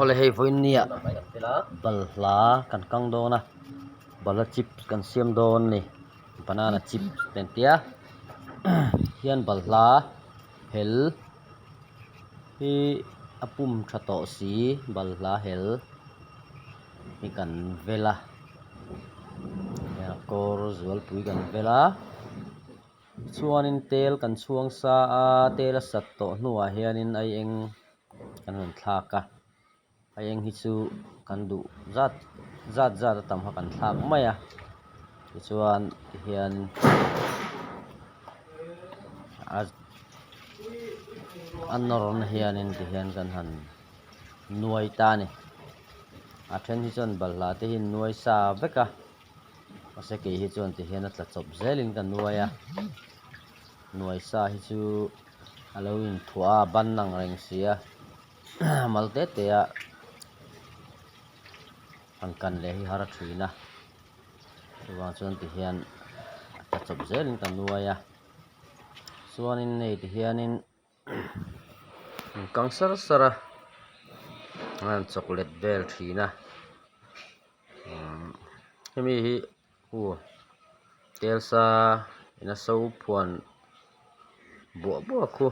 ole hei voin nia bal hla kan kang dona bala chip kan siam don ni banana chip ten tia hian bal hla hel hi apum thato si bal hla hel hi kan vela ya kor zual pui kan vela chuanin tel kan chuang sa a tel a sat to hnuah hianin ai eng kan han thlak a ai eng hi chu kan du zat a tam kha kan thlak mai a chuan hian an hianin ti hian kan han nuai ta ni a then hi chuan bal hla te hin nuai sa veka ase ke hi chuan ti hian a tla chop zelin kan nuai a nuai sa hi chu halloween thua ban nang reng sia malte te a ang kan le hi hara thina chuan chuan ti hian a chop zelin kan nuai a chuanin nei ti hianin kang sara an chocolate bel thina hemi hi telsa ina so phuan buah khu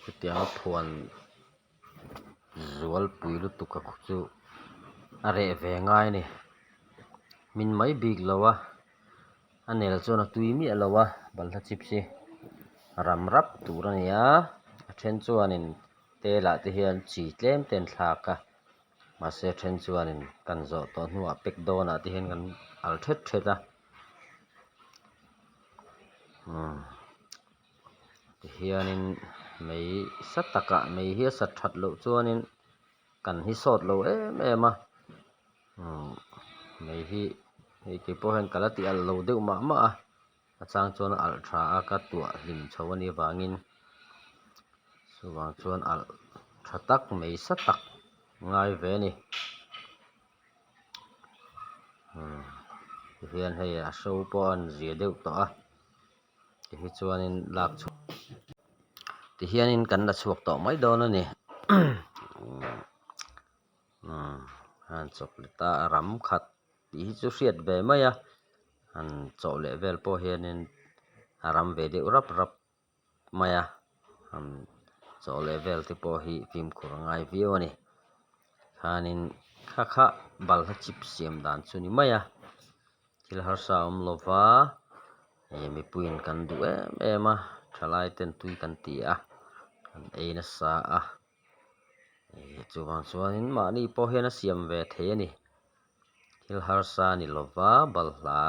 khutiang phuan zual pui lu tuka khu chu are ve ngai ni min mai bik lawa anel chona tui mi alawa balha chipsi ram rap turania a then chuanin tela te hian chi tlem ten thlaka mase then chuanin kan zo to hnuah pek dona te hian kan al thet a ti hianin mei sataka mei hi sat that lo chuanin kan hi sot lo em a mei hi hei ke po hen kala ti al lo deuh ma a achang chuan al tha a ka tua hlim chho ani wangin chuwang chuan al tha tak mei sa tak ngai ve ni ti hian hei a show pawh an zia deuh tawh a ti hi chuanin lak chhup ti hianin kan la chhuak tawh mai dawn ani han chocolate a ram khat ti hi chu hriat ve mai a an chaw leh vel pawh hianin a ram ve deuh rap mai a an chaw leh vel te pawh hi fim khur ngai viau ani khanin kha balhla chip siam dan chu ni mai a thil har sa awm lova mipuin kan du em a thalai ten tui kan ti a an eina sa a chuwang chuanin mahni pawh hian a siam ve thei ani thil har sa ni lova balhla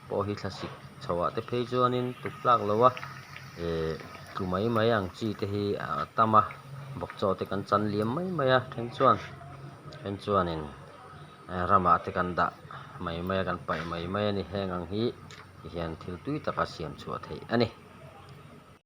pawh hi thlasik chhoah te phei chuanin tuplak lowa tumai ang chi te hi tama bok chaw te kan chan liam mai a then chuanin rama te kan da mai kan pai mai ani heng ang hi hian thil tui taka siam chhuah thei ani